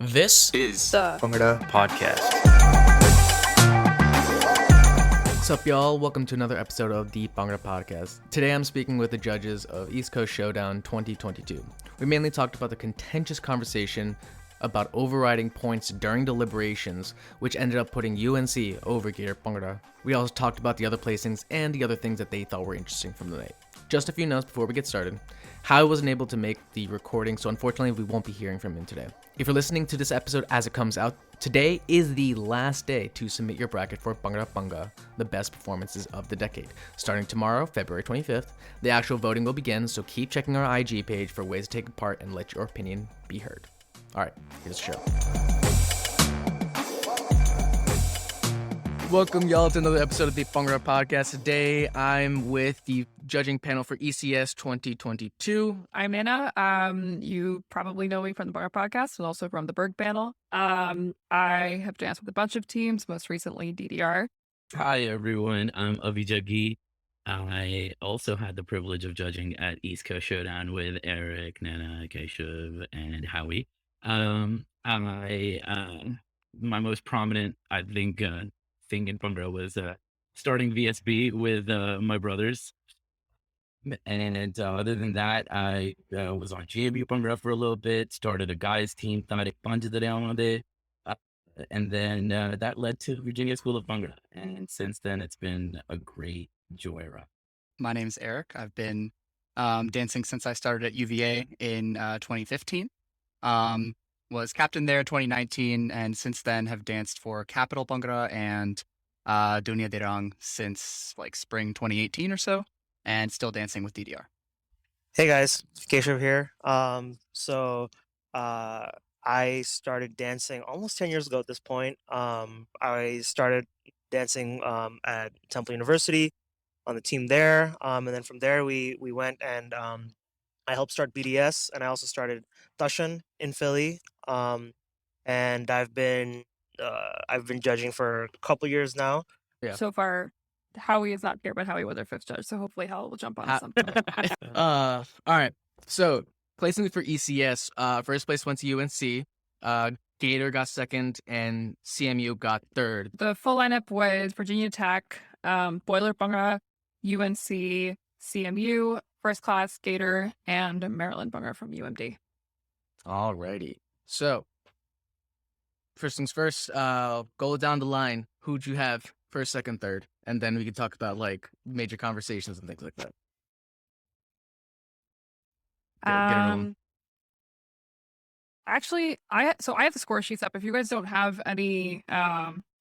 This is the Bhangra Podcast. What's up, y'all? Welcome to another episode of the Bhangra Podcast. Today I'm speaking with the judges of East Coast Showdown 2022. We mainly talked about the contentious conversation about overriding points during deliberations, which ended up putting UNC over Gator Bhangra. We also talked about the other placings and the other things that they thought were interesting from the night. Just a few notes before we get started. Howie wasn't able to make the recording, so unfortunately we won't be hearing from him today. If you're listening to this episode as it comes out, today is the last day to submit your bracket for Bhangra Banga, the best performances of the decade. Starting tomorrow, February 25th, the actual voting will begin, so keep checking our IG page for ways to take part and let your opinion be heard. Alright, here's the show. Welcome, y'all, to another episode of the Bhangra Podcast. Today, I'm with the judging panel for ECS 2022. I'm Naina. You probably know me from the Bhangra Podcast and also from the Berg panel. I have danced with a bunch of teams, most recently DDR. Hi, everyone. I'm Avi Jaggi. I also had the privilege of judging at East Coast Showdown with Eric, Naina, Keshav, and Howie. My most prominent, I think, thing in Bhangra was starting VSB with my brothers. And other than that, I was on JMU Bhangra for a little bit, started a guys team, and then that led to Virginia School of Bhangra. And since then, it's been a great joy ride. My name's Eric. I've been dancing since I started at UVA in 2015. Was captain there 2019, and since then have danced for Capital Bhangra and Dunia Derang since like spring 2018 or so, and still dancing with DDR. Hey guys, Keshav here. I started dancing almost 10 years ago at this point. I started dancing at Temple University on the team there. And then from there we went and I helped start BDS, and I also started Dashan in Philly. And I've been judging for a couple years now. Yeah. So far, Howie is not here, but Howie was our fifth judge, so hopefully Howie will jump on at some point. All right. So, placing for ECS, first place went to UNC. Gator got second, and CMU got third. The full lineup was Virginia Tech, Boiler Bhangra, UNC, CMU, First Class, Gator, and Maryland Bhangra from UMD. Alrighty. So, first things first, go down the line. Who'd you have first, second, third? And then we can talk about like major conversations and things like that. Get it rolling. Actually, I have the score sheets up. If you guys don't have any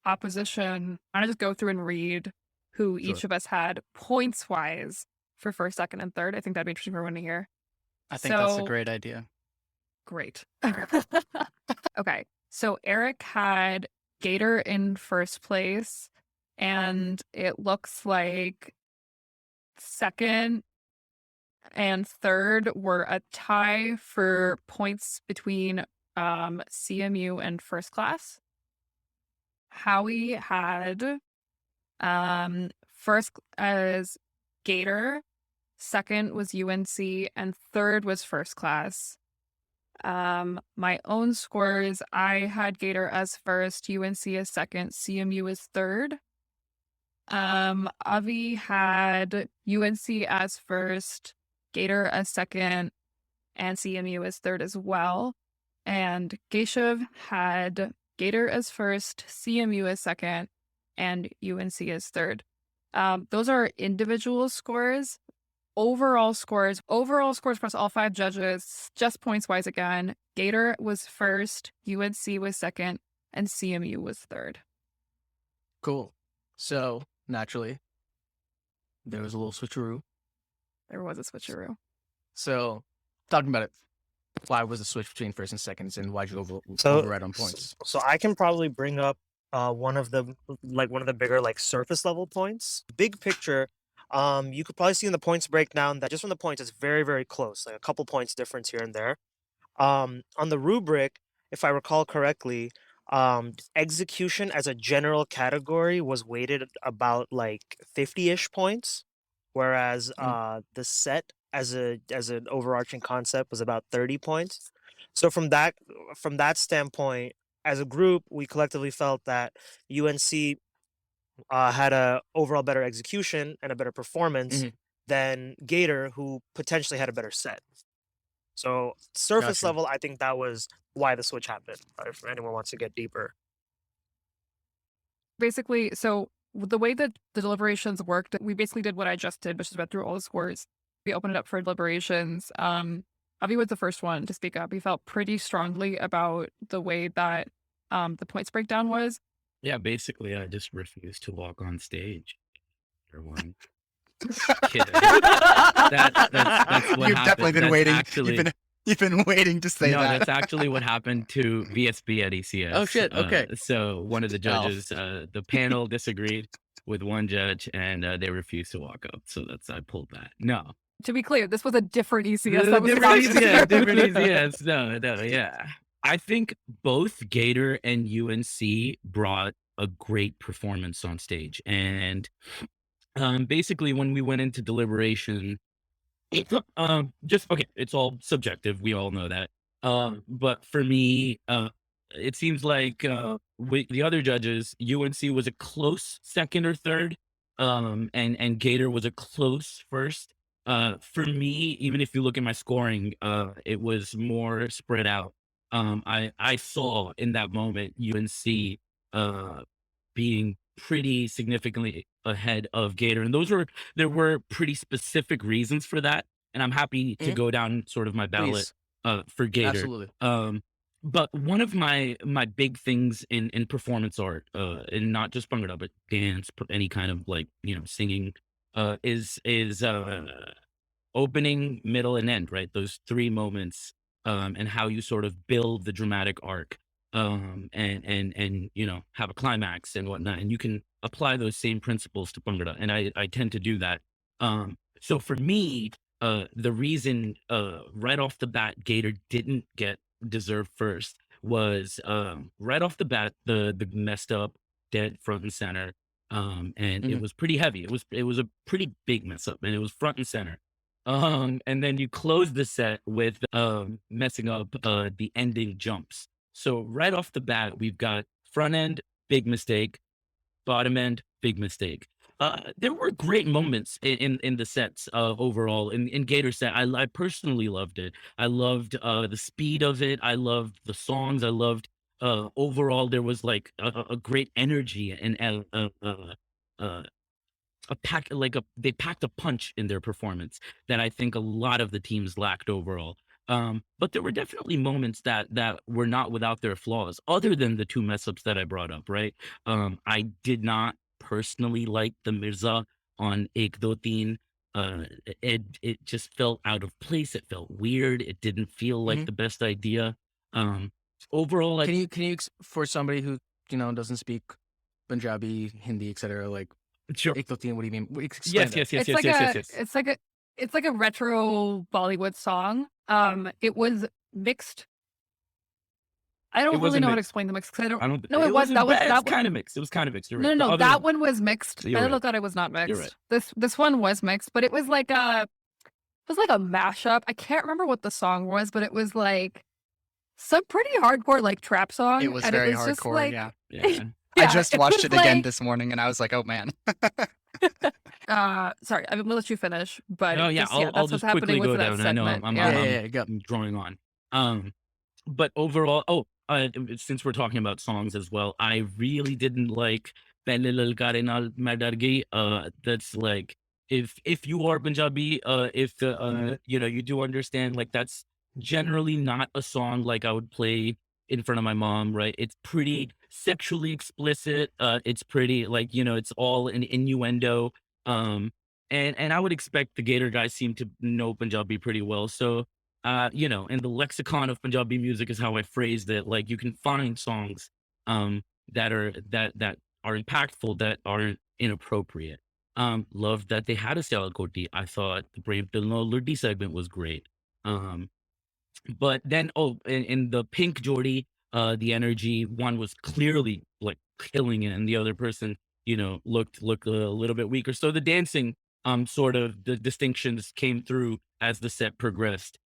opposition, I'm gonna just go through and read who each of us had points wise for first, second, and third. I think that'd be interesting for everyone to hear. I think that's a great idea. Great. Okay, so Eric had Gator in first place, and it looks like second and third were a tie for points between CMU and First Class. Howie had first as Gator, second was UNC, and third was First Class. My own scores, I had Gator as first, UNC as second, CMU as third. Avi had UNC as first, Gator as second, and CMU as third as well. And Keshav had Gator as first, CMU as second, and UNC as third. Those are individual scores. Overall scores across all five judges, just points wise again. Gator was first, UNC was second, and CMU was third. Cool. So, naturally, there was a little switcheroo. There was a switcheroo. So, talking about it, why was the switch between first and seconds, and why'd you override on points? So I can probably bring up one of the bigger like surface level points. Big picture, you could probably see in the points breakdown that just from the points it's very, very close, like a couple points difference here and there. On the rubric, if I recall correctly, execution as a general category was weighted about like 50-ish points, whereas the set as an overarching concept was about 30 points. So from that standpoint, as a group, we collectively felt that UNC had a overall better execution and a better performance Mhm. than Gator, who potentially had a better set. So surface Gotcha. level, I think that was why the switch happened. If anyone wants to get deeper. Basically, so the way that the deliberations worked, we basically did what I just did, which is read through all the scores. We opened it up for deliberations. Avi was the first one to speak up. He felt pretty strongly about the way that the points breakdown was. Yeah, basically, I just refused to walk on stage. Everyone. Kidding. That's what You've happened. definitely been That's waiting. Actually, You've been waiting to say no, that. that's actually what happened to VSB at ECS. Oh, shit, okay. So one of the judges, the panel disagreed with one judge, and they refused to walk up. So I pulled that. No, To be clear, this was a different ECS. That was different about- ECS, different ECS. No, yeah. I think both Gator and UNC brought a great performance on stage, and basically when we went into deliberation, just okay, it's all subjective. We all know that. But for me, it seems like with the other judges, UNC was a close second or third, and Gator was a close first. For me, even if you look at my scoring, it was more spread out. I saw in that moment UNC being pretty significantly ahead of Gator, and there were pretty specific reasons for that. And I'm happy to Mhm. go down sort of my ballot Please. for Gator. Absolutely. But one of my big things in performance art, and not just Bhangra, but dance, any kind of like singing, is opening, middle, and end. Right, those three moments, and how you sort of build the dramatic arc, and have a climax and whatnot. And you can apply those same principles to Bhangra, and I tend to do that. So for me, the reason right off the bat Gator didn't get deserved first was right off the bat the messed up dead front and center, and it Mhm. was pretty heavy. It was a pretty big mess up, and it was front and center. And then you close the set with messing up the ending jumps. So right off the bat, we've got front end, big mistake, bottom end, big mistake. There were great moments in the sets overall. In Gator set, I personally loved it. I loved the speed of it. I loved the songs. I loved overall. There was like a great energy and they packed a punch in their performance that I think a lot of the teams lacked overall. But there were definitely moments that were not without their flaws, other than the two mess ups that I brought up. Right, I did not personally like the Mirza on Ek Do Teen. It just felt out of place. It felt weird. It didn't feel like Mhm. the best idea. Overall, Can you for somebody who doesn't speak Punjabi, Hindi, etc. Like sure. Ek Do Teen, what do you mean? Explain Yes, that. yes, yes, It's yes, like yes, yes, yes. it's like a retro Bollywood song. It was mixed. I It don't really wasn't know how to mixed. explain the mix because I don't. I don't. No, it was wasn't that was bad. that It's one. kind of mixed. It was kind of mixed. You're No, right. no, The no. other- That one was mixed. You're I right. thought it was not mixed. right. This one was mixed, but it was like a mashup. I can't remember what the song was, but it was like some pretty hardcore like trap song. It was and very it was just hardcore. like, Yeah. Yeah. I yeah, just it watched was it again like- this morning, and I was like, oh man. Sorry, I'm gonna let you finish. But Oh yeah, just, I'll that's what's just happening quickly with go that down. I know segment. I'm Yeah, go. drawing on. But overall, since we're talking about songs as well, I really didn't like Pehle Lalkare Naal Main Dar Gayi. That's like if you are Punjabi, if you do understand, like that's generally not a song like I would play in front of my mom, right? It's pretty sexually explicit. It's pretty like it's all an innuendo. And I would expect the Gator guys seem to know Punjabi pretty well, so. In the lexicon of Punjabi music is how I phrased it. Like you can find songs that are impactful, that aren't inappropriate. Loved that they had a Sialkoti. I thought the Brave Dil No Luddi segment was great. But then in the Pink Jordy, the energy one was clearly like killing it, and the other person, looked a little bit weaker. So the dancing, sort of the distinctions came through as the set progressed.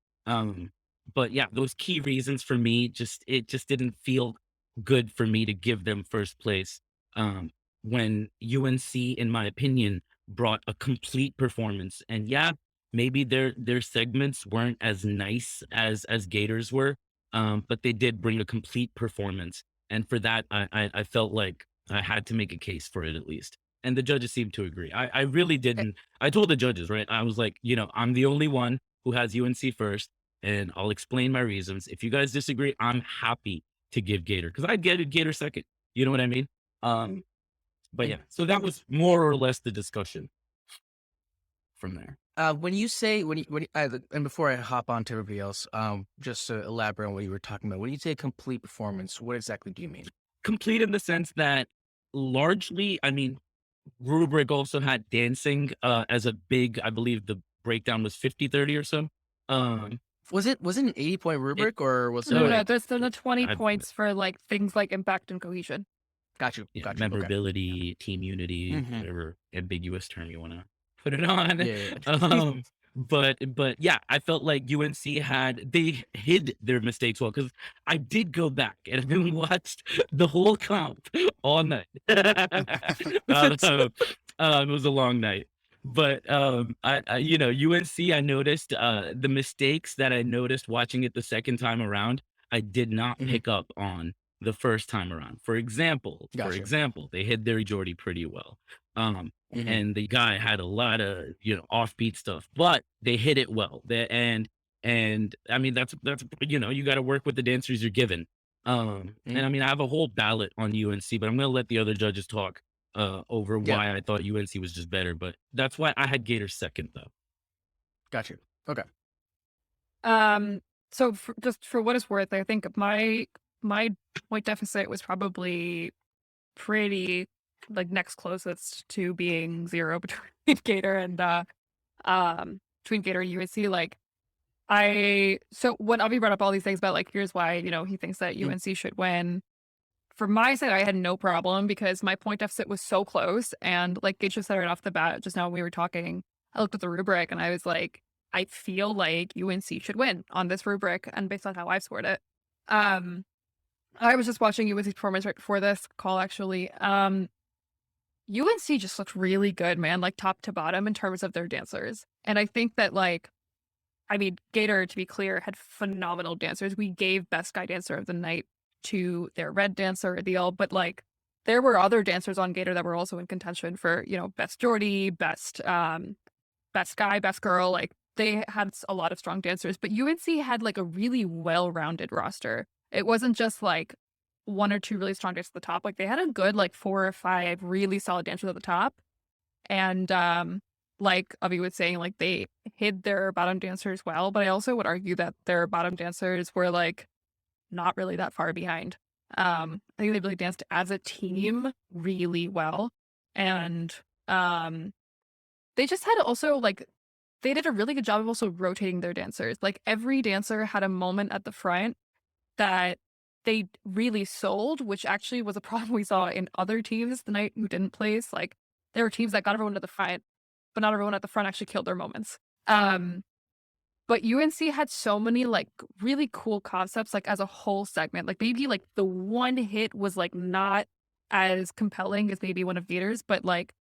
But yeah, those key reasons for me, it just didn't feel good for me to give them first place. Um, when UNC, in my opinion, brought a complete performance. And yeah, maybe their segments weren't as nice as Gators were, but they did bring a complete performance. And for that, I felt like I had to make a case for it at least. And the judges seemed to agree. I really didn't. I told the judges, right? I was like, I'm the only one who has UNC first, and I'll explain my reasons. If you guys disagree, I'm happy to give Gator, because I'd get Gator second. You know what I mean? But yeah, so that was more or less the discussion from there. When you say and before I hop on to everybody else, just to elaborate on what you were talking about, when you say complete performance, what exactly do you mean? Complete in the sense that largely, I mean, Rubric also had dancing as a big, I believe the breakdown was 50-30 or so. Was it an 80-point rubric or was No, it? no, there's the 20 I- points for like things like impact and cohesion. Got you. yeah, Got you. Okay. memorability, team unity, Mhm. whatever ambiguous term you want to put it on. Yeah. But yeah, I felt like UNC they hid their mistakes well, because I did go back and I watched the whole comp all night. It was a long night. But UNC, I noticed the mistakes that I noticed watching it the second time around, I did not Mhm. pick up on the first time around. For example, Gotcha. they hid their Jordy pretty well. Mhm. And the guy had a lot of offbeat stuff, but they hit it well. And I mean that's you got to work with the dancers you're given. And I mean I have a whole ballot on UNC, but I'm gonna let the other judges talk over Yeah. why I thought UNC was just better. But that's why I had Gators second though. Got you. Okay. So just for what it's worth, I think my point deficit was probably pretty like next closest to being 0 between Gator and between Gator and UNC. Like so when Avi brought up all these things about like here's why he thinks that UNC should win. For my side, I had no problem because my point deficit was so close, and like Gage just said right off the bat just now when we were talking, I looked at the rubric and I was like, I feel like UNC should win on this rubric, and based on how I've scored it. I was just watching UNC's performance right before this call, actually. UNC just looked really good, man, like top to bottom in terms of their dancers. And I think that, like, I mean, Gator, to be clear, had phenomenal dancers. We gave Best Guy Dancer of the Night to their red dancer, Adil, but, like, there were other dancers on Gator that were also in contention for, Best Jordy, Best Guy, Best Girl. Like, they had a lot of strong dancers, but UNC had, like, a really well-rounded roster. It wasn't just like one or two really strong dancers at the top. Like they had a good like 4 or 5 really solid dancers at the top. And like Avi was saying, like they hid their bottom dancers well, but I also would argue that their bottom dancers were like not really that far behind. I think they really danced as a team really well. And they just had also like they did a really good job of also rotating their dancers. Like every dancer had a moment at the front that they really sold, which actually was a problem we saw in other teams the night who didn't place. Like there were teams that got everyone to the front, but not everyone at the front actually killed their moments. But UNC had so many like really cool concepts, like as a whole segment. Like maybe like the one hit was like not as compelling as maybe one of Gator's, but like,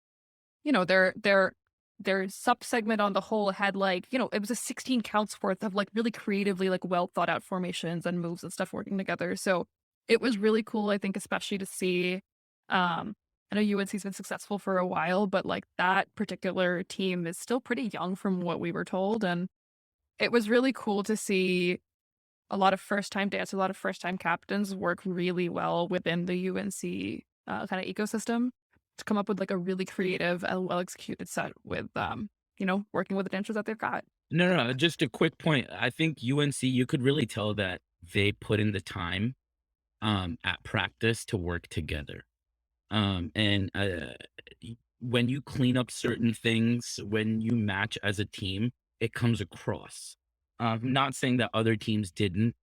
their sub segment on the whole had like, it was a 16 counts worth of like really creatively like well thought out formations and moves and stuff working together. So it was really cool, I think, especially to see. I know UNC's been successful for a while, but like that particular team is still pretty young from what we were told. And it was really cool to see a lot of first time dancers, a lot of first time captains work really well within the UNC kind of ecosystem to come up with like a really creative and well executed set with working with the dancers that they've got. No, just a quick point. I think UNC, you could really tell that they put in the time at practice to work together. And when you clean up certain things, when you match as a team, it comes across. I'm not saying that other teams didn't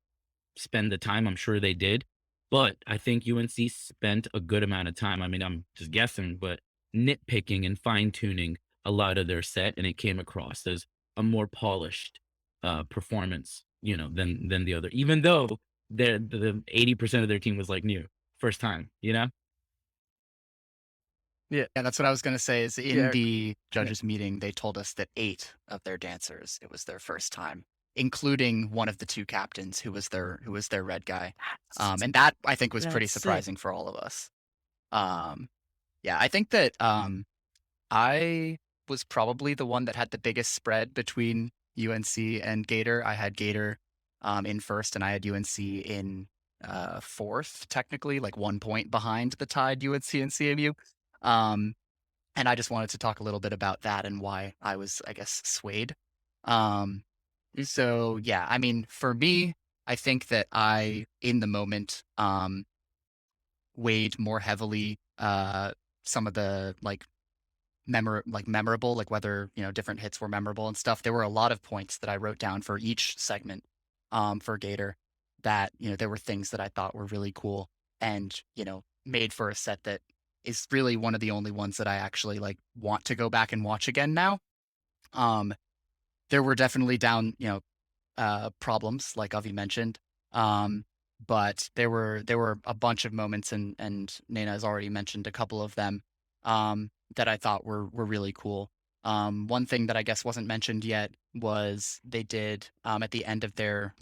spend the time. I'm sure they did. But I think UNC spent a good amount of time. I mean, I'm just guessing, but nitpicking and fine tuning a lot of their set, and it came across as a more polished performance than the other, even though the 80% of their team was like new, first time, Yeah, that's what I was going to say is in Yeah. the judges meeting, they told us that 8 of their dancers, it was their first time, including one of the 2 captains who was their red guy. And that I think was pretty That's sick. surprising for all of us. Yeah, I think that I was probably the one that had the biggest spread between UNC and Gator. I had Gator in first, and I had UNC in fourth, technically, like 1 point behind the tied UNC and CMU. And I just wanted to talk a little bit about that and why I was, I guess, swayed. So yeah, I mean, for me, I think that I, in the moment, weighed more heavily some of the memorable, like whether different hits were memorable and stuff. There were a lot of points that I wrote down for each segment for Gator that there were things that I thought were really cool and made for a set that is really one of the only ones that I actually want to go back and watch again now. There were definitely down problems like Avi mentioned, but there were a bunch of moments and Naina has already mentioned a couple of them that I thought were really cool. One thing that I guess wasn't mentioned yet was they did at the end of their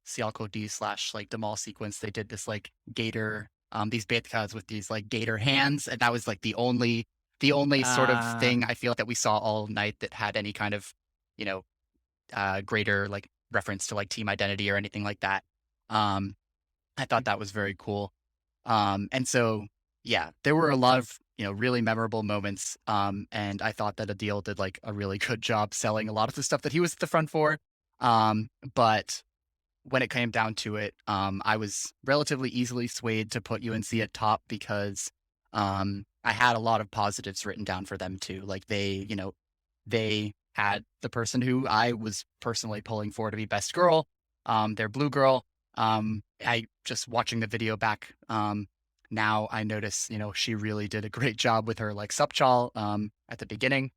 Sialko D / Damal sequence, they did this Gator these betkas with these Gator hands, and that was the only sort of thing I feel that we saw all night that had any kind of greater reference to team identity or anything like that. I thought that was very cool. And so yeah, there were a lot of really memorable moments. And I thought that Adil did a really good job selling a lot of the stuff that he was at the front for. But when it came down to it, I was relatively easily swayed to put UNC at top because I had a lot of positives written down for them too. They had the person who I was personally pulling for to be best girl, their blue girl. I just watching the video back now, I notice she really did a great job with her subchal at the beginning.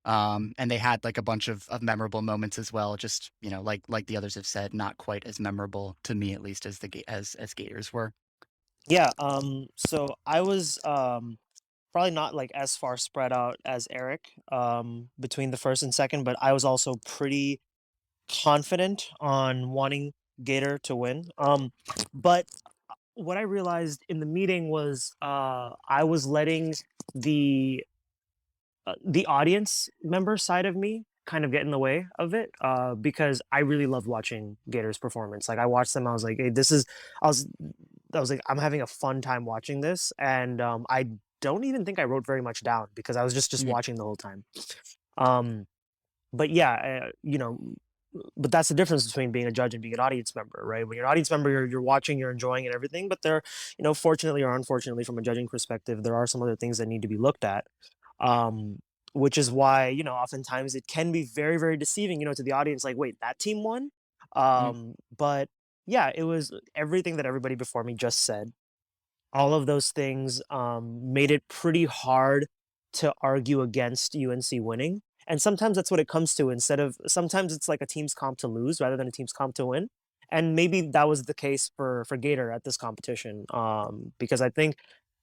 And they had a bunch of memorable moments as well. Just like the others have said, not quite as memorable to me at least as as Gators were. Yeah. So I was probably not as far spread out as Eric between the first and second, but I was also pretty confident on wanting Gator to win. But what I realized in the meeting was I was letting the audience member side of me kind of get in the way of it because I really loved watching Gator's performance. I watched them, I was like, hey, I was like, I'm having a fun time watching this, and I don't even think I wrote very much down because I was just watching the whole time. But yeah, but that's the difference between being a judge and being an audience member, right? When you're an audience member, you're watching, you're enjoying and everything, but there, fortunately or unfortunately from a judging perspective, there are some other things that need to be looked at. Which is why, oftentimes it can be very, very deceiving, to the audience, wait, that team won? But yeah, it was everything that everybody before me just said. All of those things made it pretty hard to argue against UNC winning. And sometimes that's what it comes to. Sometimes it's like a team's comp to lose rather than a team's comp to win. And maybe that was the case for Gator at this competition. Because I think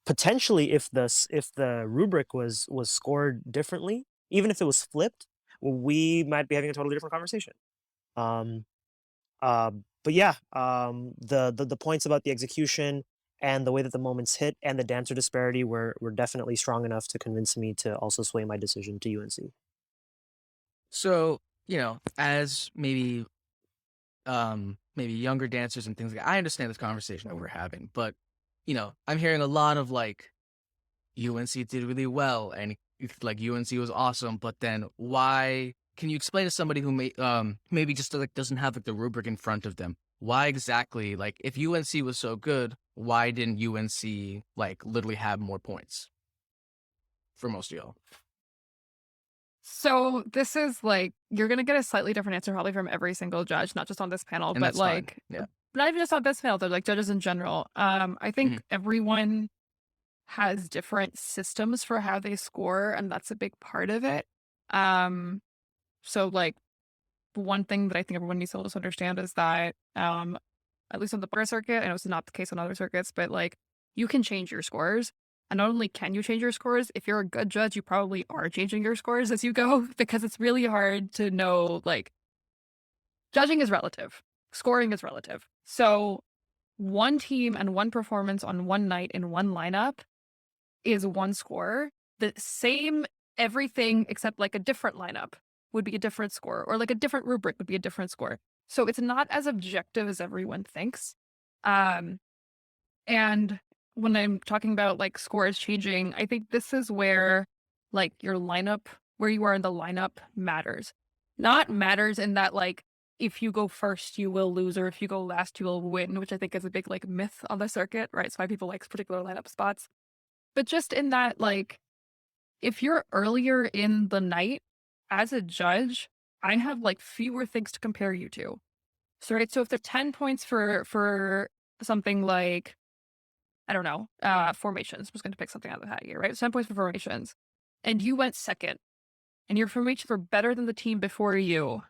potentially if the rubric was scored differently, even if it was flipped, we might be having a totally different conversation. But yeah, the points about the execution and the way that the moments hit and the dancer disparity were definitely strong enough to convince me to also sway my decision to UNC. So, as maybe younger dancers and things I understand this conversation that we're having, but I'm hearing a lot of UNC did really well and UNC was awesome, but then why? Can you explain to somebody who maybe just doesn't have the rubric in front of them, why exactly if UNC was so good, why didn't UNC literally have more points for most of y'all? So this is you're gonna get a slightly different answer probably from every single judge, not just on this panel, And but that's fine. Yeah. not even just on this panel, but judges in general. I think everyone has different systems for how they score, and that's a big part of it. So one thing that I think everyone needs to also understand is that, at least on the Bhangra circuit, I know it's not the case on other circuits, but like you can change your scores. And not only can you change your scores, if you're a good judge, you probably are changing your scores as you go because it's really hard to know, like, judging is relative, scoring is relative. So one team and one performance on one night in one lineup is one score. The same everything except like a different lineup would be a different score, or like a different rubric would be a different score. So it's not as objective as everyone thinks. And when I'm talking about like scores changing, I think this is where like your lineup, where you are in the lineup matters. Not matters in that like if you go first, you will lose, or if you go last, you will win, which I think is a big like myth on the circuit, right? It's why people like particular lineup spots. But just in that, like, if you're earlier in the night as a judge, I have like fewer things to compare you to. So, right. So if they're 10 points for something like, I don't know, formations, I'm just going to pick something out of the hat here, right? 10 points for formations, and you went second, and your formations were better than the team before you.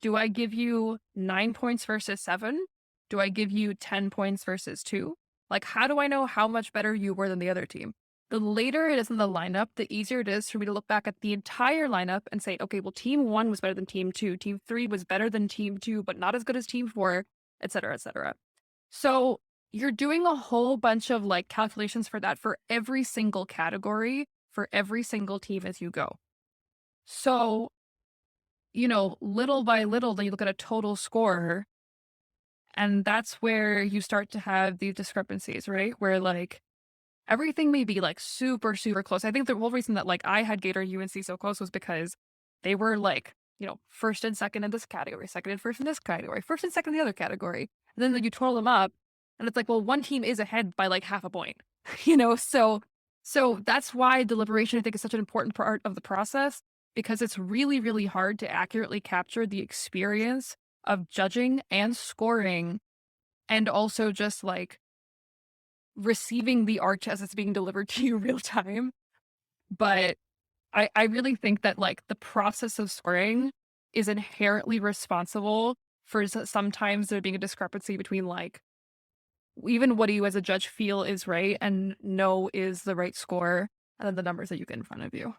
Do I give you 9 points versus 7? Do I give you 10 points versus 2? Like, how do I know how much better you were than the other team? The later it is in the lineup, the easier it is for me to look back at the entire lineup and say, okay, well, team 1 was better than team 2. Team 3 was better than team 2, but not as good as team 4, et cetera, et cetera. So you're doing a whole bunch of like calculations for that for every single category, for every single team as you go. So, you know, little by little, then you look at a total score, and that's where you start to have these discrepancies, right? Where like everything may be like super, super close. I think the whole reason that like I had Gator UNC so close was because they were like, you know, first and second in this category, second and first in this category, first and second in the other category. And then you total them up and it's like, well, one team is ahead by like half a point, you know? So that's why deliberation, I think, is such an important part of the process, because it's really, really hard to accurately capture the experience of judging and scoring, and also just like receiving the art as it's being delivered to you real time. But I really think that like the process of scoring is inherently responsible for sometimes there being a discrepancy between like even what you as a judge feel is right and know is the right score, and then the numbers that you get in front of you.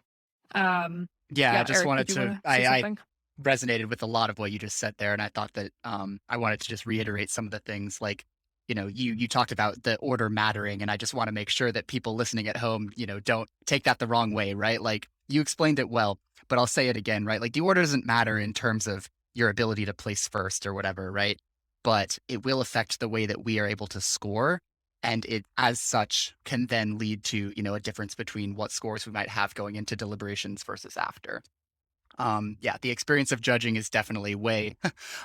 I just Eric, wanted did you to, wanna say I something? resonated with a lot of what you just said there. And I thought that I wanted to just reiterate some of the things like, you know, you talked about the order mattering, and I just want to make sure that people listening at home, you know, don't take that the wrong way, right? Like you explained it well, but I'll say it again, right? Like the order doesn't matter in terms of your ability to place first or whatever, right? But it will affect the way that we are able to score. And it, as such, can then lead to, you know, a difference between what scores we might have going into deliberations versus after. The experience of judging is definitely way,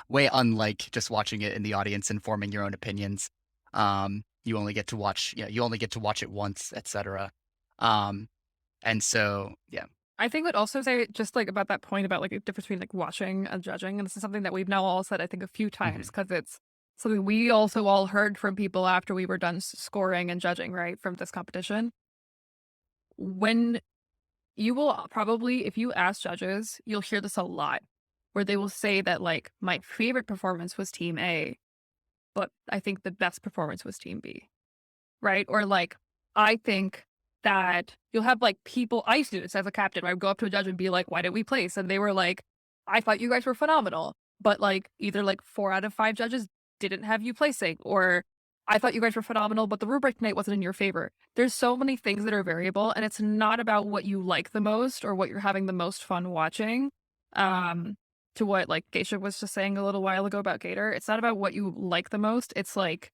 way unlike just watching it in the audience and forming your own opinions. You only get to watch, you only get to watch it once, etc. And so, yeah. I think would also say just like about that point about like the difference between like watching and judging. And this is something that we've now all said, I think, a few times, because it's something we also all heard from people after we were done scoring and judging, right, from this competition. When you will probably, if you ask judges, you'll hear this a lot, where they will say that like my favorite performance was team A, but I think the best performance was team B, right? Or like, I think that you'll have like people, I used to do this as a captain, where I would go up to a judge and be like, why did we place? And they were like, I thought you guys were phenomenal. But like either like 4 out of 5 judges didn't have you placing, or I thought you guys were phenomenal, but the rubric tonight wasn't in your favor. There's so many things that are variable, and it's not about what you like the most or what you're having the most fun watching. To what like Keshav was just saying a little while ago about Gator, it's not about what you like the most. It's like,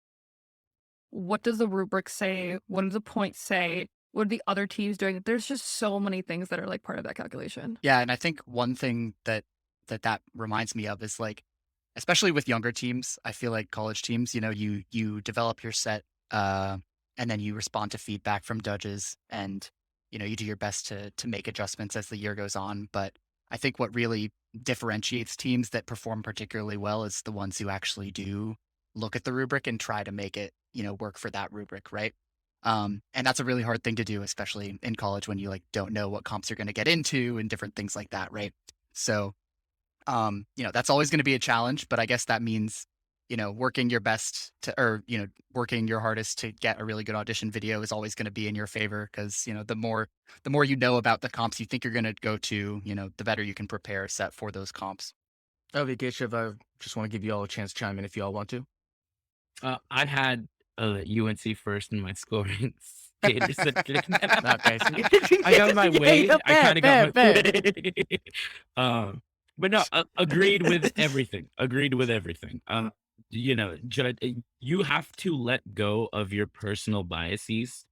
what does the rubric say? What do the points say? What are the other teams doing? There's just so many things that are like part of that calculation. Yeah, and I think one thing that reminds me of is like, especially with younger teams, I feel like college teams, you know, you develop your set and then you respond to feedback from judges, and you know, you do your best to make adjustments as the year goes on. But I think what really differentiates teams that perform particularly well is the ones who actually do look at the rubric and try to make it, you know, work for that rubric, right? And that's a really hard thing to do, especially in college when you like don't know what comps you're going to get into and different things like that, right? So That's always going to be a challenge, but I guess that means, working your best working your hardest to get a really good audition video is always going to be in your favor. Cause the more you know about the comps you think you're going to go to, the better you can prepare a set for those comps. Avi, Keshav, I just want to give you all a chance to chime in if you all want to. I had UNC first in my scoring Gator section. Okay, I got my way. I kind of got my way. But no, agreed with everything. Agreed with everything. You have to let go of your personal biases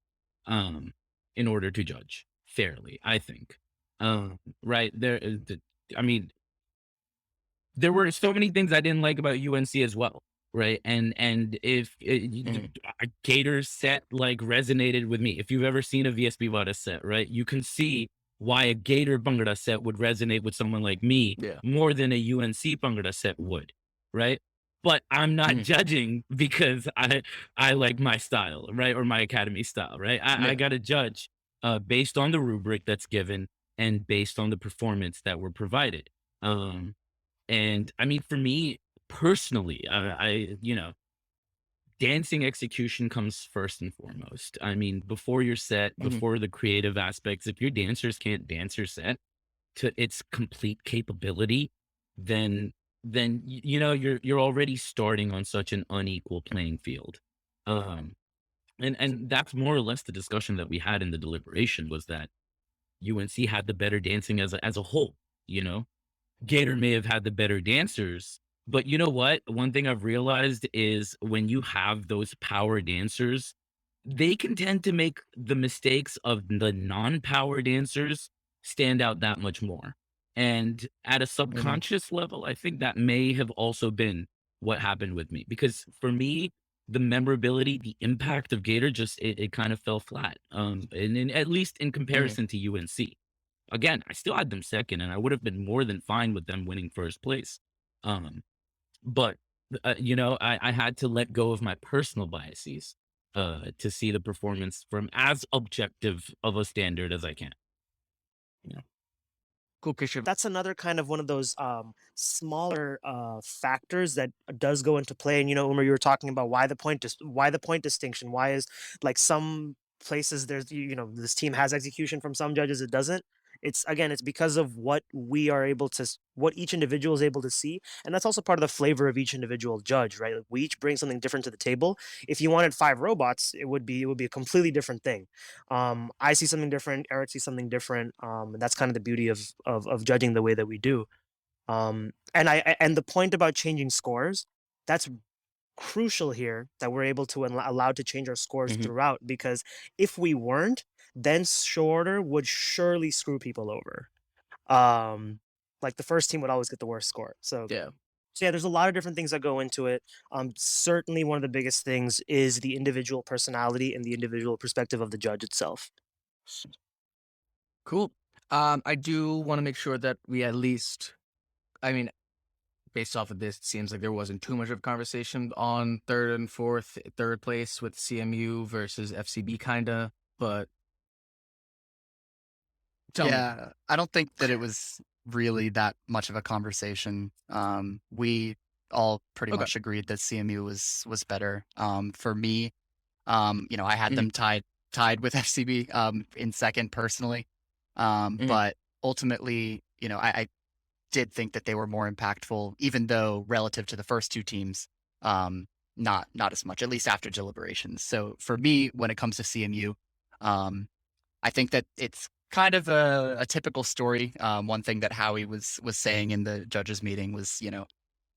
in order to judge fairly, I think. Right there, I mean, there were so many things I didn't like about UNC as well, right? And if a Gator set like resonated with me, if you've ever seen a VSB Vada set, right, you can see why a Gator Bhangra set would resonate with someone like me more than a UNC Bhangra set would, right? But I'm not judging because I like my style, right, or my academy style, right? I got to judge based on the rubric that's given and based on the performance that were provided. And I mean, for me personally, dancing execution comes first and foremost. I mean, before your set, before the creative aspects, if your dancers can't dance your set to its complete capability, then you're already starting on such an unequal playing field. And that's more or less the discussion that we had in the deliberation, was that UNC had the better dancing as a whole, Gator may have had the better dancers, but you know what? One thing I've realized is when you have those power dancers, they can tend to make the mistakes of the non-power dancers stand out that much more. And at a subconscious level, I think that may have also been what happened with me, because for me, the memorability, the impact of Gator just it kind of fell flat. And at least in comparison to UNC. Again, I still had them second, and I would have been more than fine with them winning first place. But I had to let go of my personal biases to see the performance from as objective of a standard as I can. Cool, Keshav. That's another kind of one of those smaller factors that does go into play. And Umar, you were talking about why the point distinction. Why is, like, some places there's this team has execution from some judges, it doesn't. It's because of what what each individual is able to see, and that's also part of the flavor of each individual judge, right? Like, we each bring something different to the table. If you wanted 5 robots, it would be a completely different thing. I see something different. Eric sees something different. And that's kind of the beauty of judging the way that we do. And the point about changing scores, that's crucial here, that we're able to allowed to change our scores throughout, because if we weren't, then shorter would surely screw people over. Like, the first team would always get the worst score. So there's a lot of different things that go into it. Certainly one of the biggest things is the individual personality and the individual perspective of the judge itself. Cool. I do want to make sure that we at least, based off of this, it seems like there wasn't too much of a conversation on third place with CMU versus FCB, kinda, but tell me. I don't think that it was really that much of a conversation. We all pretty much agreed that CMU was better. For me, I had them tied with FCB in second personally. But ultimately, I did think that they were more impactful, even though relative to the first two teams, not as much, at least after deliberations. So for me, when it comes to CMU, I think that it's kind of a typical story. One thing that Howie was saying in the judges meeting was,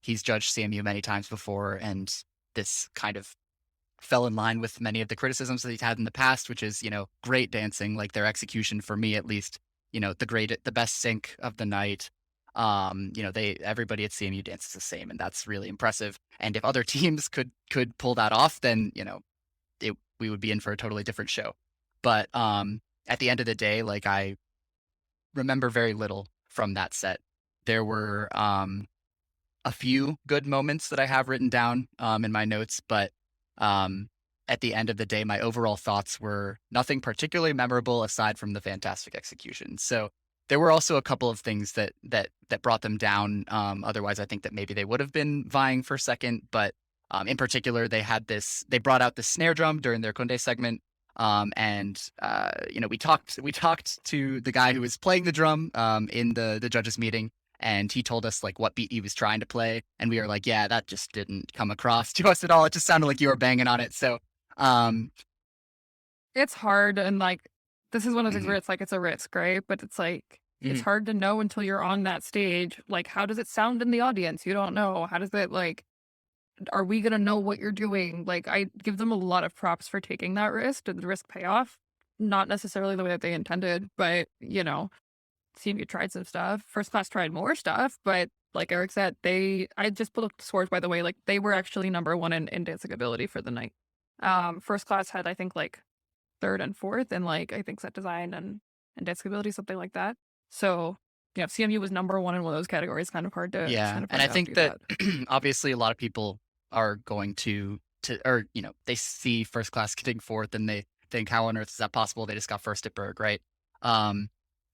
he's judged CMU many times before, and this kind of fell in line with many of the criticisms that he's had in the past, which is, great dancing, like their execution, for me at least, the best sync of the night. Everybody at CMU dances the same, and that's really impressive. And if other teams could pull that off, then, we would be in for a totally different show. But at the end of the day, like, I remember very little from that set. There were a few good moments that I have written down in my notes, but at the end of the day, my overall thoughts were nothing particularly memorable aside from the fantastic execution. So there were also a couple of things that brought them down. Otherwise, I think that maybe they would have been vying for second. But in particular, they brought out the snare drum during their Kunde segment. We talked to the guy who was playing the drum in the judges meeting, and he told us like what beat he was trying to play, and we were like, yeah, that just didn't come across to us at all. It just sounded like you were banging on it. So it's hard, and like this is one of those where it's like it's a risk, right? But it's like it's hard to know until you're on that stage. Like, how does it sound in the audience? You don't know. How does it like? Are we gonna know what you're doing? Like, I give them a lot of props for taking that risk. Did the risk pay off? Not necessarily the way that they intended, but CMU tried some stuff. First Class tried more stuff, but like Eric said, I just pulled up the scores, by the way. Like, they were actually number one in dancing ability for the night. First Class had, I think, like third and fourth, and like I think set design and dancing ability, something like that. So CMU was number one in one of those categories. Kind of hard to and I think that obviously a lot of people are going to or they see First Class getting fourth and they think, how on earth is that possible? They just got first at Berg, right?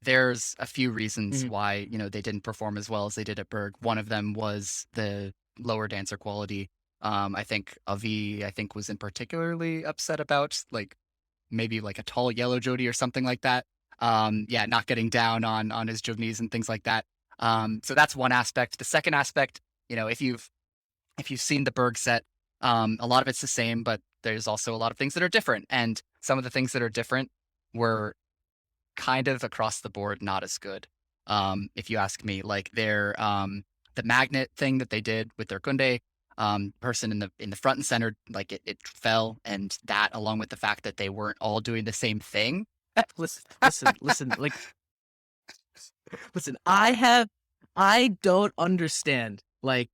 There's a few reasons why they didn't perform as well as they did at Berg. One of them was the lower dancer quality. I think Avi was in particularly upset about like maybe like a tall yellow jodi or something like that. Not getting down on his jognis and things like that. So that's one aspect. The second aspect, if you've seen the Berg set, a lot of it's the same, but there's also a lot of things that are different. And some of the things that are different were kind of across the board not as good. If you ask me, like the magnet thing that they did with their Kunde person in the front and center, like it fell, and that along with the fact that they weren't all doing the same thing. Listen, I don't understand. Like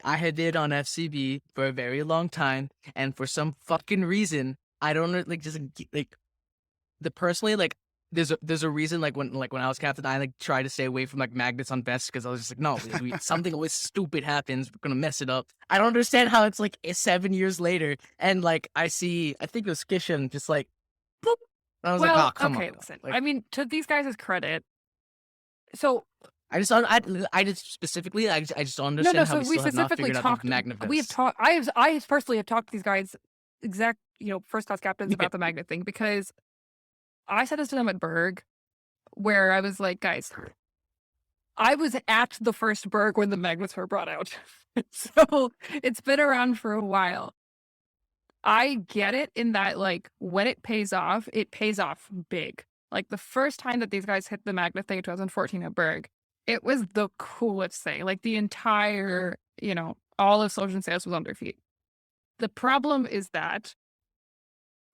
I had did on FCB for a very long time, and for some fucking reason, I don't personally there's a reason when I was captain, I like try to stay away from like magnets on vests because I was just like, no, something always stupid happens, we're gonna mess it up. I don't understand how it's like 7 years later, and like I think it was Kishan just like, boop. I was like, oh, come on. Listen. Like, I mean, to these guys' credit, so I just don't understand how we still have not figured out magnet vests. We have talked. I personally have talked to these guys, First Class captains about the magnet thing, because I said this to them at Berg, where I was like, guys, I was at the first Berg when the magnets were brought out, so it's been around for a while. I get it in that, like, when it pays off big. Like, the first time that these guys hit the magnet thing in 2014 at Berg, it was the coolest thing. Like, the entire, all of Social Sales was on their feet. The problem is that,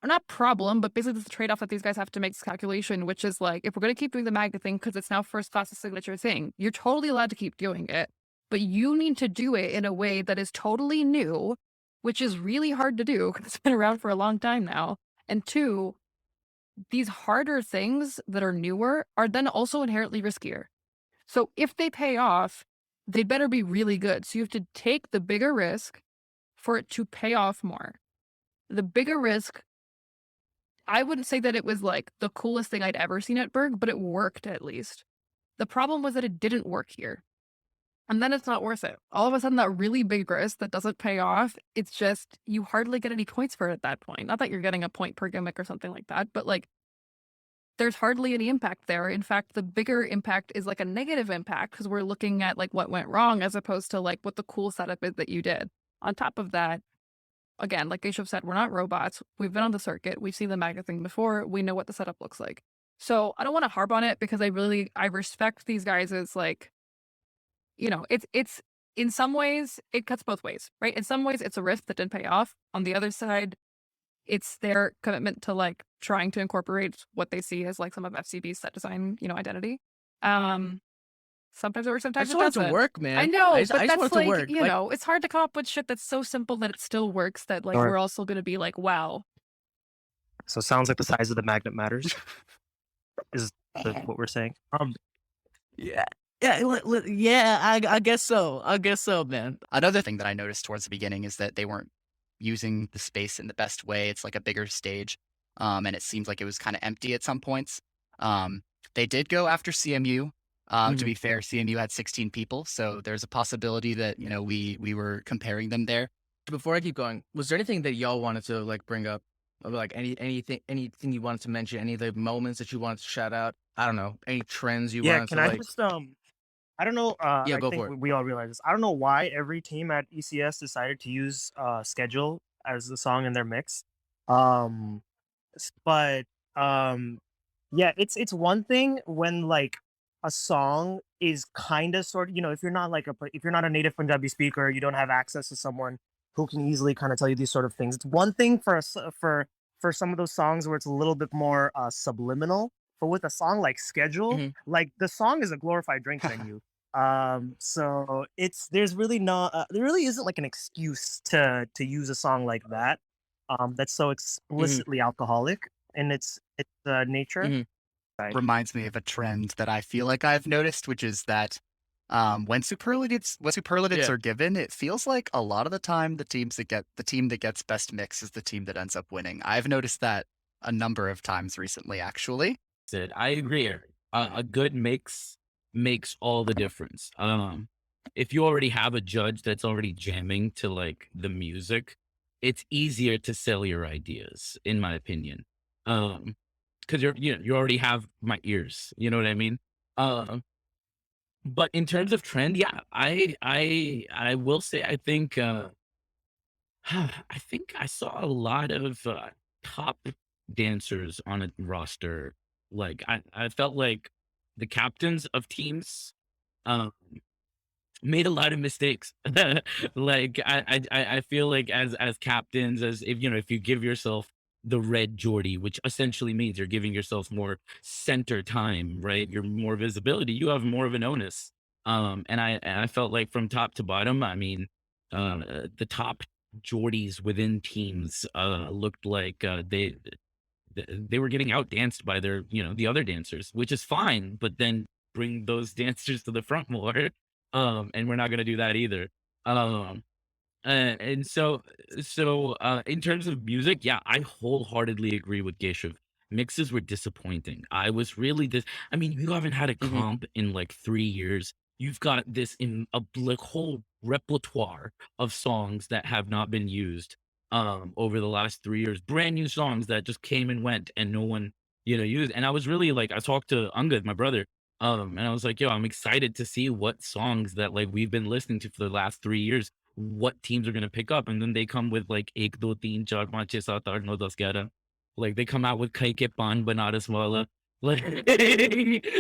or not problem, but basically the trade-off that these guys have to make this calculation, which is like, if we're going to keep doing the magnet thing because it's now First Class's signature thing, you're totally allowed to keep doing it, but you need to do it in a way that is totally new, which is really hard to do because it's been around for a long time now. And two, these harder things that are newer are then also inherently riskier. So if they pay off, they better be really good. So you have to take the bigger risk for it to pay off more. The bigger risk, I wouldn't say that it was like the coolest thing I'd ever seen at Berg, but it worked at least. The problem was that it didn't work here. And then it's not worth it. All of a sudden, that really big risk that doesn't pay off, it's just, you hardly get any points for it at that point. Not that you're getting a point per gimmick or something like that, but like, there's hardly any impact there. In fact, the bigger impact is like a negative impact because we're looking at like what went wrong as opposed to like what the cool setup is that you did. On top of that, again, like Keshav said, we're not robots. We've been on the circuit. We've seen the magnet thing before. We know what the setup looks like. So I don't want to harp on it because I respect these guys as like, it's in some ways, it cuts both ways, right? In some ways, it's a risk that didn't pay off. On the other side, it's their commitment to like trying to incorporate what they see as like some of FCB's set design, identity. Sometimes it works, sometimes it doesn't. I just want it to work, man. I know, but that's want it to like, work. it's hard to come up with shit that's so simple that it still works that like we're also going to be like, wow. So it sounds like the size of the magnet matters. Is what we're saying? I guess so, man. Another thing that I noticed towards the beginning is that they weren't using the space in the best way. It's like a bigger stage, and it seems like it was kind of empty at some points. They did go after CMU. To Mhm. be fair, CMU had 16 people, so there's a possibility that we were comparing them there. Before I keep going, was there anything that y'all wanted to like bring up, or like anything you wanted to mention, any of the moments that you wanted to shout out? I don't know, any trends you Yeah, wanted can to I like. just I don't know. Yeah, I go think for it. we all realize this. I don't know why every team at ECS decided to use "Schedule" as the song in their mix. But yeah, it's one thing when like a song is kind of sort of, if you're not like if you're not a native Punjabi speaker, you don't have access to someone who can easily kind of tell you these sort of things. It's one thing for us for some of those songs where it's a little bit more subliminal. But with a song like "Schedule," Mhm. like the song is a glorified drink menu. So there's really not there really isn't like an excuse to use a song like that that's so explicitly alcoholic in its nature. Mhm. Right. Reminds me of a trend that I feel like I've noticed, which is that when superlatives Yeah. are given, it feels like a lot of the time the team that gets best mix is the team that ends up winning. I've noticed that a number of times recently, actually. Said, I agree. A good mix makes all the difference. If you already have a judge that's already jamming to like the music, it's easier to sell your ideas, in my opinion. Because you already have my ears. You know what I mean? Um, but in terms of trend, yeah, I will say I think I think I saw a lot of top dancers on a roster. Like I felt like the captains of teams um, made a lot of mistakes. Like I feel like as captains, as if you give yourself the red Geordie, which essentially means you're giving yourself more center time, right? You're more visibility. You have more of an onus. And I felt like from top to bottom, I mean, the top Geordies within teams looked like they were getting out danced by their the other dancers, which is fine, but then bring those dancers to the front more. And we're not going to do that either. um and so in terms of music, yeah, I wholeheartely agree with Geshav. Mixes were disappointing. I was really I mean, you haven't had a Mhm. comp in like 3 years. You've got this in a like whole repertoire of songs that have not been used over the last 3 years. Brand new songs that just came and went and no one, used. And I was really like, I talked to Angad, my brother, and I was like, yo, I'm excited to see what songs that like we've been listening to for the last 3 years, what teams are gonna pick up, and then they come with like ek do teen char panch chhe saat aath no das 11. Like they come out with khai ke pan banaras wala. Like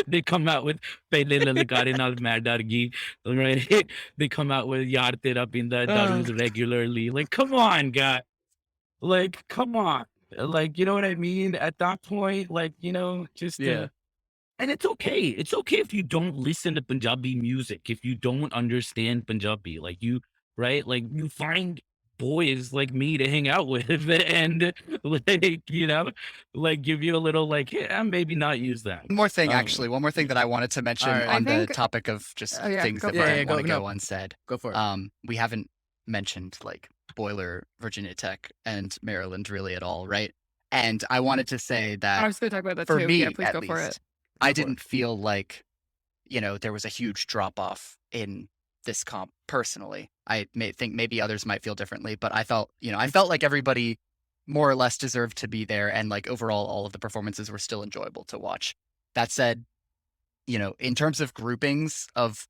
they come out with pehle lalkare naal main dar gayi, right? They come out with yaar tera pinda hai Uh, daroos regularly. Like, come on, guy. Like, come on. Like, you know what I mean? At that point, like, just yeah. and it's okay. It's okay if you don't listen to Punjabi music, if you don't understand Punjabi, like right? Like you find boys like me to hang out with and like, like give you a little like, yeah, maybe not use that. One more thing that I wanted to mention right. I on the think. topic of just Oh yeah, things go that for Yeah. it. Yeah. didn't want Go. to No. go unsaid. Go for it. We haven't mentioned like Boiler, Virginia Tech, and Maryland really at all, right? And I wanted to say I that was going to talk about that for too. Yeah, me, please at go for it. least, I Go for it. didn't feel like, there was a huge drop off in this comp personally. I may think maybe others might feel differently, but I felt like everybody more or less deserved to be there. And like overall, all of the performances were still enjoyable to watch. That said, in terms of groupings of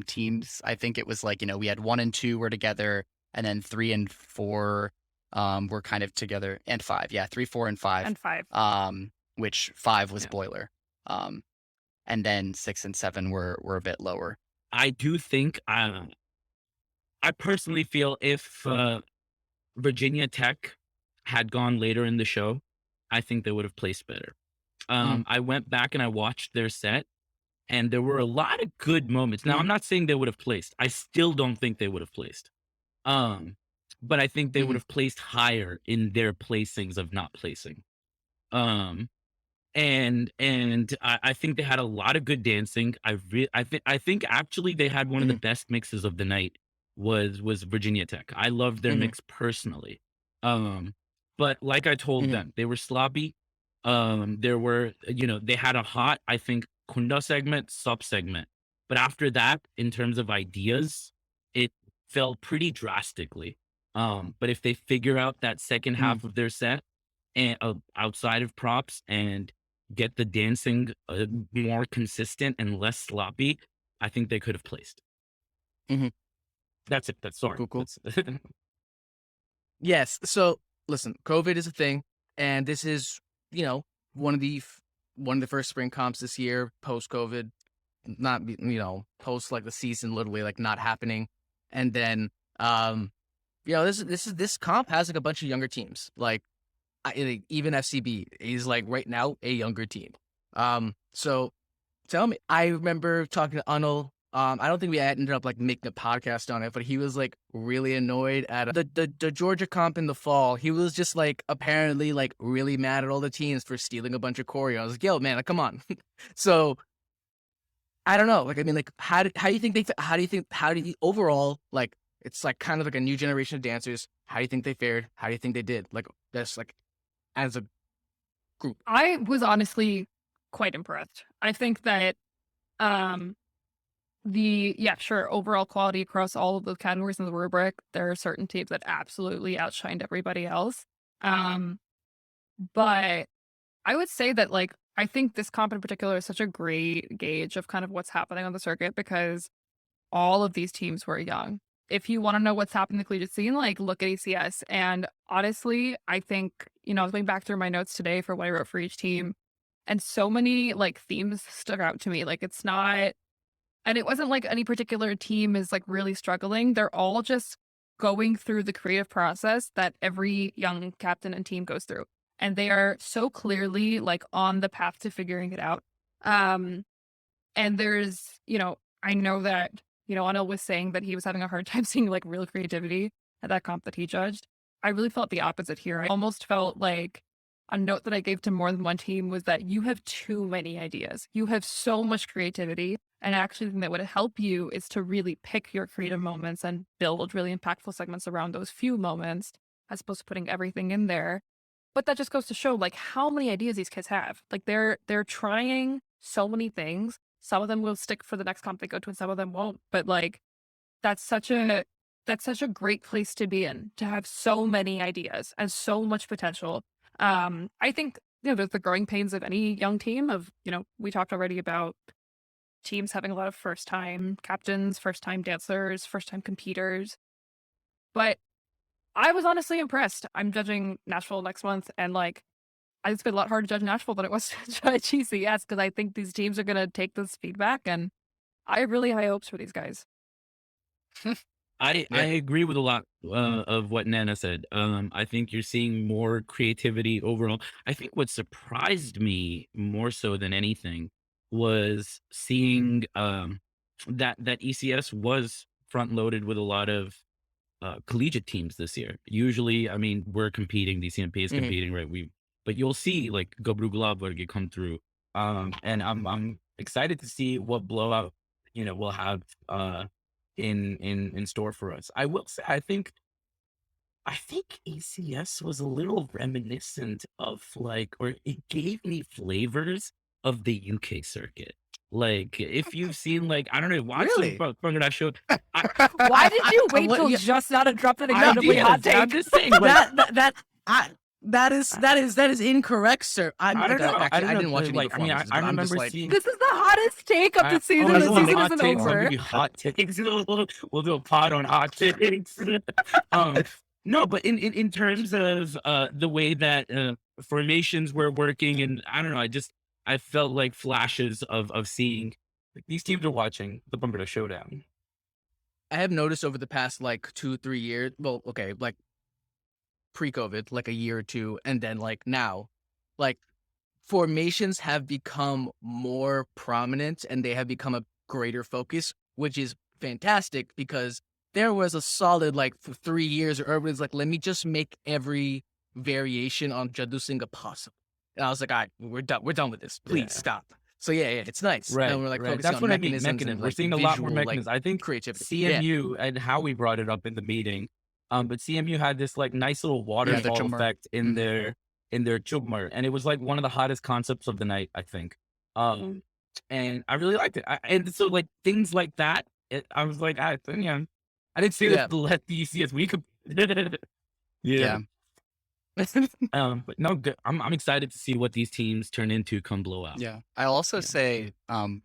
teams, I think it was like, we had 1 and 2 were together, and then 3 and 4 were kind of together, and 5. Yeah, 3, 4, and 5. And 5. Which 5 was Yeah. Boiler. And then 6 and 7 were a bit lower. I do think I personally feel if Virginia Tech had gone later in the show, I think they would have placed better. I went back and I watched their set, and there were a lot of good moments. Now, I'm not saying they would have placed. I still don't think they would have placed. But I think they would have placed higher in their placings of not placing. Um, and I think they had a lot of good dancing. I think actually they had one of the best mixes of the night was Virginia Tech. I loved their mix personally. But like I told them, they were sloppy. There were, they had a hot, I think, Kunda segment, sub segment. But after that, in terms of ideas, it fell pretty drastically. But if they figure out that second half of their set and outside of props and get the dancing more consistent and less sloppy, I think they could have placed. Mhm. That's it. That's sorry. Cool. Yes. So listen, COVID is a thing, and this is, one of the first spring comps this year post COVID, not post like the season literally like not happening, and then this comp has like a bunch of younger teams. Like even FCB is like right now a younger team. So tell me, I remember talking to Anil. I don't think we ended up like making a podcast on it, but he was like really annoyed at the Georgia comp in the fall. He was just like apparently like really mad at all the teams for stealing a bunch of choreo. I was like, yo, man, like, come on. So I don't know. Like, I mean, like, how do you think overall, like, it's like kind of like a new generation of dancers. How do you think they fared? How do you think they did? Like, that's like as a group. I was honestly quite impressed. I think that overall quality across all of the categories in the rubric, there are certain teams that absolutely outshined everybody else. But I would say that, like, I think this comp in particular is such a great gauge of kind of what's happening on the circuit because all of these teams were young. If you want to know what's happening in the collegiate scene, like, look at ECS. And honestly, I think, I was going back through my notes today for what I wrote for each team, and so many, like, themes stuck out to me. Like, it's not... And it wasn't like any particular team is like really struggling. They're all just going through the creative process that every young captain and team goes through. And they are so clearly like on the path to figuring it out. And there's, I know that, Anil was saying that he was having a hard time seeing like real creativity at that comp that he judged. I really felt the opposite here. I almost felt like a note that I gave to more than one team was that you have too many ideas. You have so much creativity. And actually, the thing that would help you is to really pick your creative moments and build really impactful segments around those few moments, as opposed to putting everything in there. But that just goes to show like how many ideas these kids have. Like they're trying so many things. Some of them will stick for the next comp they go to, and some of them won't. But like that's such a great place to be in, to have so many ideas and so much potential. I think there's the growing pains of any young team. Of we talked already about teams having a lot of first-time captains, first-time dancers, first-time competitors. But I was honestly impressed. I'm judging Nashville next month, and like, it's been a lot harder to judge Nashville than it was to judge GCS because I think these teams are going to take this feedback, and I have really high hopes for these guys. I agree with a lot of what Nana said. I think you're seeing more creativity overall. I think what surprised me more so than anything was seeing that ECS was front loaded with a lot of collegiate teams this year. Usually, I mean, we're competing, DCMP is competing, right? But you'll see like Gobru Glavberg come through. And I'm excited to see what blowout, we'll have in store for us. I will say, I think ECS was a little reminiscent of like, or it gave me flavors of the UK circuit. Like, if you've seen, like, I don't know, watch Really? some Bhangra show. Why did you wait till just now to drop that incredibly hot take? I'm just saying, like, that is incorrect, sir. I don't know. Actually, I didn't watch any like, I mean, performances, I but I'm just remember like, seeing. This is the hottest take of the season. Oh, The we'll do season hot isn't takes. I'll over. give you hot takes. We'll do a pod on hot takes. No, but in terms of the way that formations were working, and I don't know, I felt like flashes of seeing like these teams are watching the Bhangra Showdown. I have noticed over the past like 2-3 years. Well, okay, like pre-COVID, like a year or two, and then like now, like formations have become more prominent and they have become a greater focus, which is fantastic because there was a solid like for 3 years where everyone's like, let me just make every variation on Jadoo Singha possible. And I was like, all right, we're done with this. Please stop. So yeah, it's nice. Right, and we're like right. focusing That's on what I mean. mechanisms. Mechanisms. And, We're like, seeing a lot more visual, mechanisms. Like, I think creativity. CMU and Howie brought it up in the meeting. But CMU had this like nice little waterfall Chummer. effect in their in their chumar, and it was like one of the hottest concepts of the night, I think. And I really liked it. And so like things like that, I was like, I didn't see Yeah. this let the ECS week. Yeah. But no, good. I'm excited to see what these teams turn into come blowout. Yeah. I'll also say,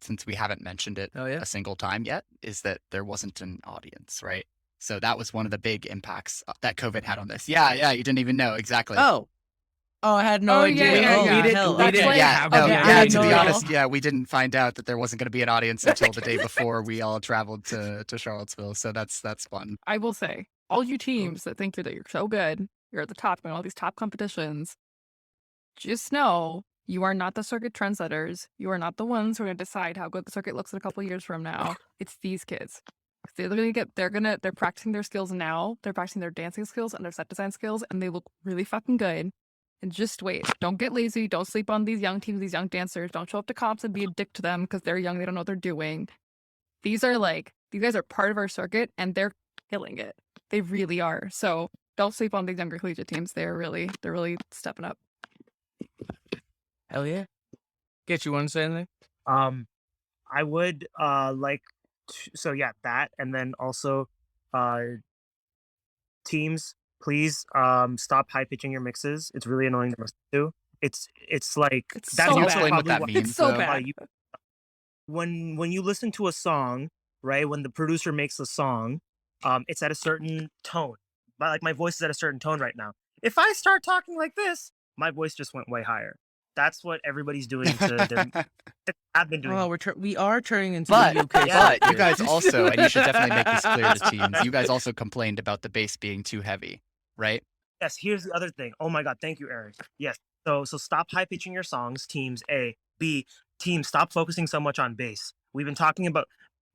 since we haven't mentioned it Oh, yeah. a single time yet, is that there wasn't an audience, right? So that was one of the big impacts that COVID had on this. Yeah, you didn't even know exactly. Oh, I had no Oh, idea. yeah, Oh, yeah. hell, That's okay. like- yeah, okay, I to be know. honest, we didn't find out that there wasn't going to be an audience until the day before we all traveled to Charlottesville. So that's fun. I will say, all you teams that think that you're so good, you're at the top in all these top competitions, just know you are not the circuit trendsetters. You are not the ones who are going to decide how good the circuit looks in a couple years from now. It's these kids. They're practicing their skills now. They're practicing their dancing skills and their set design skills, and they look really fucking good. And just wait. Don't get lazy. Don't sleep on these young teams, these young dancers. Don't show up to comps and be a dick to them because they're young. They don't know what they're doing. These guys are part of our circuit, and they're killing it. They really are. So don't sleep on these younger collegiate teams. They're really stepping up. Hell yeah. Get you want to say anything? I would that, and then also teams, please stop high pitching your mixes. It's really annoying to listen to. It's like It's that's so Can you bad. explain what that probably means? It's so though? bad. when you listen to a song, right? When the producer makes a song, it's at a certain tone. But like my voice is at a certain tone right now. If I start talking like this, my voice just went way higher. That's what everybody's doing to their. I've been doing. Oh, we are turning into But, the UK. but circuit you here. guys also, and you should definitely make this clear to teams, you guys also complained about the bass being too heavy, right? Yes, here's the other thing. Oh my God, thank you, Eric. Yes. So stop high pitching your songs, teams. A, B, teams, stop focusing so much on bass. We've been talking about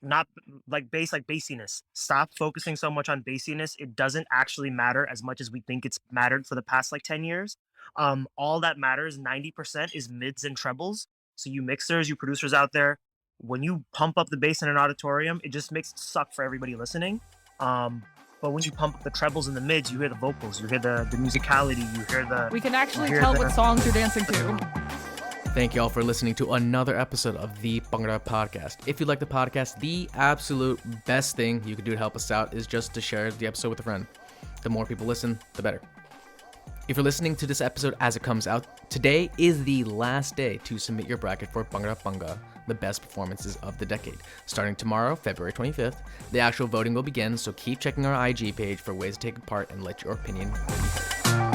not like bass, like bassiness. Stop focusing so much on bassiness. It doesn't actually matter as much as we think it's mattered for the past like 10 years. All that matters, 90% is mids and trebles. So you mixers, you producers out there, when you pump up the bass in an auditorium, it just makes it suck for everybody listening. But when you pump up the trebles and the mids, you hear the vocals, you hear the musicality, you hear the. We can actually Hear tell the- what songs you're dancing to. Thank you all for listening to another episode of the Bhangra Podcast. If you like the podcast, the absolute best thing you can do to help us out is just to share the episode with a friend. The more people listen, the better. If you're listening to this episode as it comes out, today is the last day to submit your bracket for Bhangra, the best performances of the decade. Starting tomorrow, February 25th, the actual voting will begin, so keep checking our IG page for ways to take part and let your opinion be heard.